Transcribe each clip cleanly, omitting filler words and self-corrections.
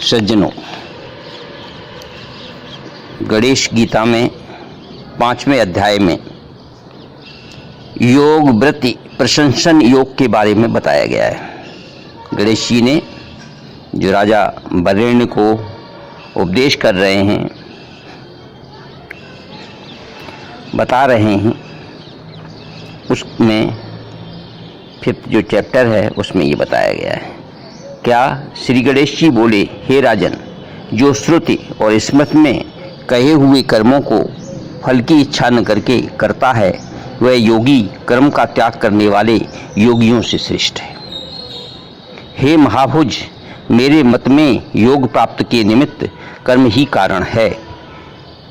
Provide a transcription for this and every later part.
सज्जनों, गणेश गीता में 5वें अध्याय में योग वृत्ति प्रशंसन योग के बारे में बताया गया है। गणेश जी ने जो राजा वरेण्य को उपदेश कर रहे हैं, बता रहे हैं, उसमें 5th जो चैप्टर है उसमें ये बताया गया है। क्या श्री गणेश जी बोले, हे राजन, जो श्रुति और स्मृति में कहे हुए कर्मों को फल की इच्छा न करके करता है, वह योगी कर्म का त्याग करने वाले योगियों से श्रेष्ठ है। हे महाभुज, मेरे मत में योग प्राप्त के निमित्त कर्म ही कारण है।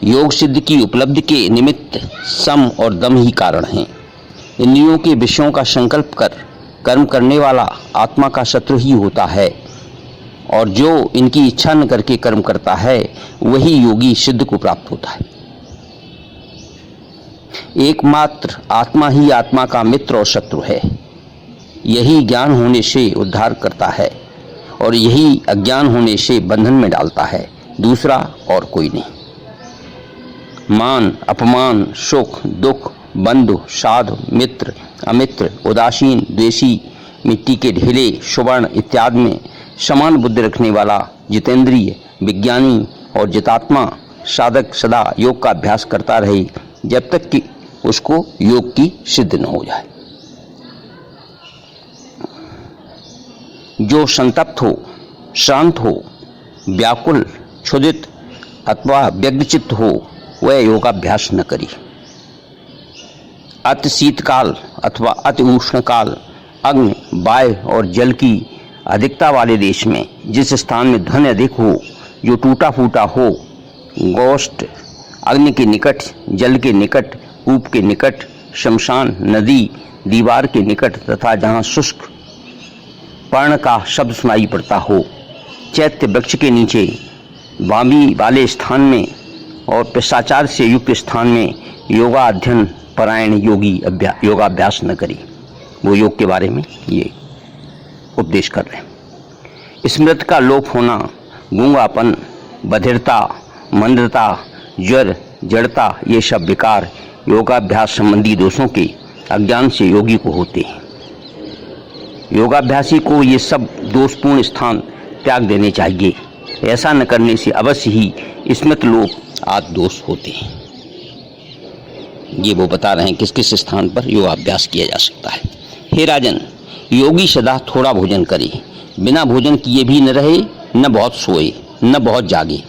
योग सिद्ध की उपलब्धि के निमित्त सम और दम ही कारण हैं। इंद्रियों के विषयों का संकल्प कर कर्म करने वाला आत्मा का शत्रु ही होता है, और जो इनकी इच्छा न करके कर्म करता है वही योगी सिद्ध को प्राप्त होता है। एकमात्र आत्मा ही आत्मा का मित्र और शत्रु है। यही ज्ञान होने से उद्धार करता है और यही अज्ञान होने से बंधन में डालता है, दूसरा और कोई नहीं। मान, अपमान, सुख, दुख, बंधु, साधु, मित्र, अमित्र, उदासीन, द्वेषी, मिट्टी के ढेले, सुवर्ण इत्यादि में समान बुद्धि रखने वाला जितेंद्रिय, विज्ञानी और जितात्मा साधक सदा योग का अभ्यास करता रहे, जब तक कि उसको योग की सिद्ध न हो जाए। जो संतप्त हो, शांत हो, व्याकुल, क्षुधित अथवा व्यग्रचित्त हो, वह योगाभ्यास न करे। अति शीतकाल अथवा अति उष्ण काल, अग्नि, वायु और जल की अधिकता वाले देश में, जिस स्थान में ध्वनि अधिक हो, जो टूटा फूटा हो, गोष्ठ, अग्नि के निकट, जल के निकट, कूप के निकट, शमशान, नदी, दीवार के निकट तथा जहाँ शुष्क पर्ण का शब्द सुनाई पड़ता हो, चैत्य वृक्ष के नीचे, वामी वाले स्थान में और पिशाचार से युक्त स्थान में योगा अध्ययन परायण योगी योगाभ्यास न करी। वो योग के बारे में ये उपदेश कर रहे हैं। स्मृति का लोप होना, गूंगापन, बधिरता, मंदता, ज्वर, जड़ता, ये सब विकार योगाभ्यास संबंधी दोषों के अज्ञान से योगी को होते हैं। योगाभ्यासी को ये सब दोषपूर्ण स्थान त्याग देने चाहिए। ऐसा न करने से अवश्य ही स्मृति लोप आदि दोष होते हैं। ये वो बता रहे हैं किस किस स्थान पर योगाभ्यास किया जा सकता है। हे राजन, योगी सदा थोड़ा भोजन करे, बिना भोजन किए भी न रहे, न बहुत सोए, न बहुत जागे।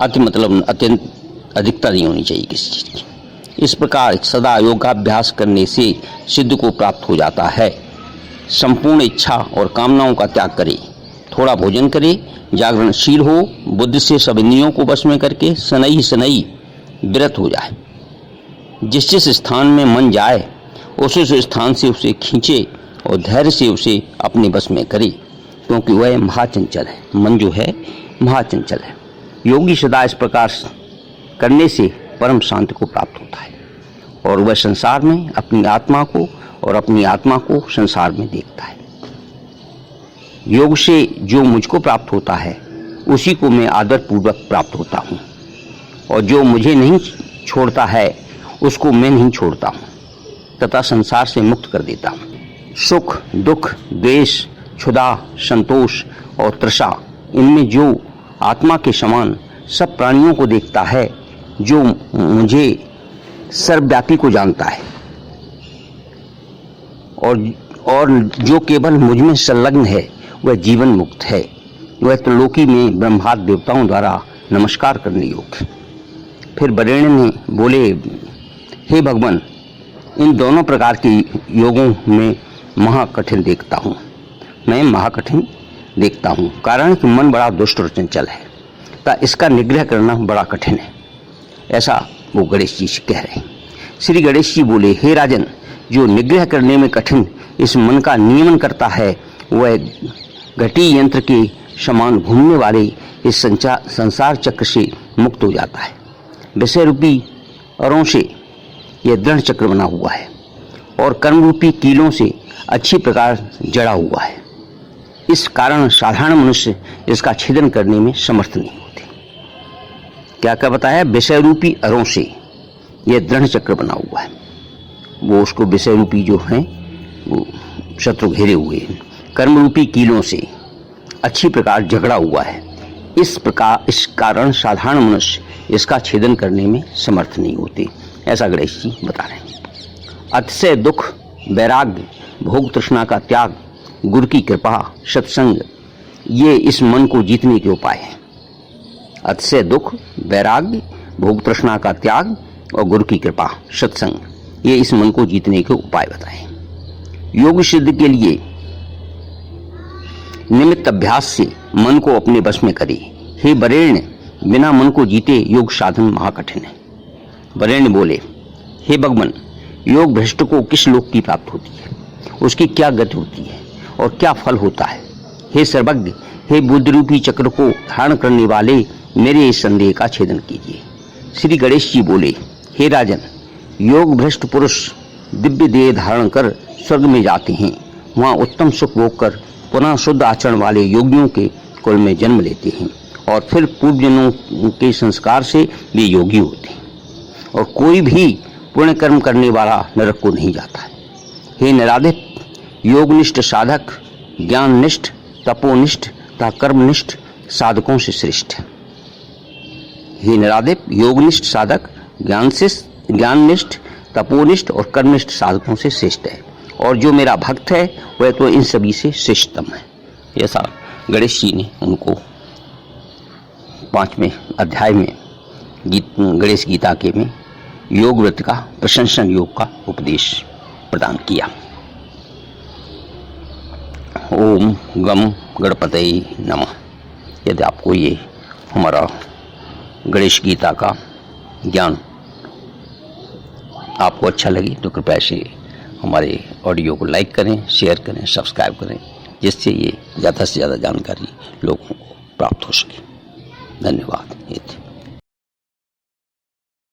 अति मतलब अत्यंत अधिकता नहीं होनी चाहिए किसी चीज़ की। इस प्रकार सदा योगाभ्यास करने से सिद्ध को प्राप्त हो जाता है। संपूर्ण इच्छा और कामनाओं का त्याग करे, थोड़ा भोजन करे, जागरणशील हो, बुद्धि से सब इंद्रियों को वश में करके सनई सनई विरत हो जाए। जिस जिस स्थान में मन जाए उस स्थान से उसे खींचे और धैर्य से उसे अपने बस में करे, क्योंकि वह महाचंचल है। मन जो है महाचंचल है। योगी सदा इस प्रकार करने से परम शांति को प्राप्त होता है और वह संसार में अपनी आत्मा को और अपनी आत्मा को संसार में देखता है। योग से जो मुझको प्राप्त होता है उसी को मैं आदर पूर्वक प्राप्त होता हूँ, और जो मुझे नहीं छोड़ता है उसको मैं नहीं छोड़ता हूँ तथा संसार से मुक्त कर देता हूँ। सुख, दुख, द्वेष, क्षुधा, संतोष और तृषा, इनमें जो आत्मा के समान सब प्राणियों को देखता है, जो मुझे सर्वव्यापी को जानता है और जो केवल मुझ में संलग्न है, वह जीवन मुक्त है। वह त्रिलोकी में ब्रह्मादि देवताओं द्वारा नमस्कार करने योग्य। फिर वरेण्य ने बोले, हे भगवान, इन दोनों प्रकार के योगों में महाकठिन देखता हूँ। मैं महाकठिन देखता हूँ, कारण कि मन बड़ा दुष्ट और चंचल है, तो इसका निग्रह करना बड़ा कठिन है। ऐसा वो गणेश जी कह रहे हैं। श्री गणेश जी बोले, हे राजन, जो निग्रह करने में कठिन इस मन का नियमन करता है, वह घटी यंत्र के समान घूमने वाले इस संसार चक्र से मुक्त हो जाता है। विषय रूपी अरों से यह दृढ़ चक्र बना हुआ है और कर्म रूपी कीलों से अच्छी प्रकार जड़ा हुआ है। इस कारण साधारण मनुष्य इसका छेदन करने में समर्थ नहीं होते। क्या क्या बताया? विषय रूपी अरों से यह दृढ़ चक्र बना हुआ है, वो उसको विषय रूपी जो है वो शत्रु घेरे हुए हैं। कर्म रूपी कीलों से अच्छी प्रकार झगड़ा हुआ है। इस कारण साधारण मनुष्य इसका छेदन करने में समर्थ नहीं होते, ऐसा गणेश जी बता रहे हैं। अतिशय दुख, वैराग्य, भोग तृष्णा का त्याग, गुरु की कृपा, सत्संग, ये इस मन को जीतने के उपाय हैं। अतिशय दुख, वैराग्य, भोग तृष्णा का त्याग और गुरु की कृपा, सत्संग, ये इस मन को जीतने के उपाय बताए। योग सिद्ध के लिए निमित्त अभ्यास से मन को अपने वश में करे। हे वरेण्य, बिना मन को जीते योग साधन महाकठिन है। वरेण्य बोले, हे भगवान, योग भ्रष्ट को किस लोक की प्राप्त होती है, उसकी क्या गति होती है और क्या फल होता है? हे सर्वज्ञ, हे बुद्धि रूपी चक्र को धारण करने वाले, मेरे इस संदेह का छेदन कीजिए। श्री गणेश जी बोले, हे राजन, योग भ्रष्ट पुरुष दिव्य देह धारण कर स्वर्ग में जाते हैं। वहाँ उत्तम सुख भोग कर पुनः शुद्ध आचरण वाले योगियों के कुल में जन्म लेते हैं और फिर पूर्व जन्मों के संस्कार से वे योगी होते हैं, और कोई भी पुण्य कर्म करने वाला नरक को नहीं जाता है। हे नराधिप, योगनिष्ठ साधक ज्ञाननिष्ठ, तपोनिष्ठ तथा कर्मनिष्ठ साधकों से श्रेष्ठ है। हे नराधिप, योगनिष्ठ साधक ज्ञाननिष्ठ, तपोनिष्ठ और कर्मनिष्ठ साधकों से श्रेष्ठ है, और जो मेरा भक्त है वह तो इन सभी से श्रेष्ठतम है। ऐसा गणेश जी ने उनको 5वें अध्याय में गणेश गीता के में योग व्रत का, प्रशंसन योग का उपदेश प्रदान किया। ओम गम गणपतये नमः। यदि आपको ये हमारा गणेश गीता का ज्ञान आपको अच्छा लगे तो कृपया से हमारे ऑडियो को लाइक करें, शेयर करें, सब्सक्राइब करें, जिससे ये ज़्यादा से ज़्यादा जानकारी लोगों को प्राप्त हो सके। धन्यवाद।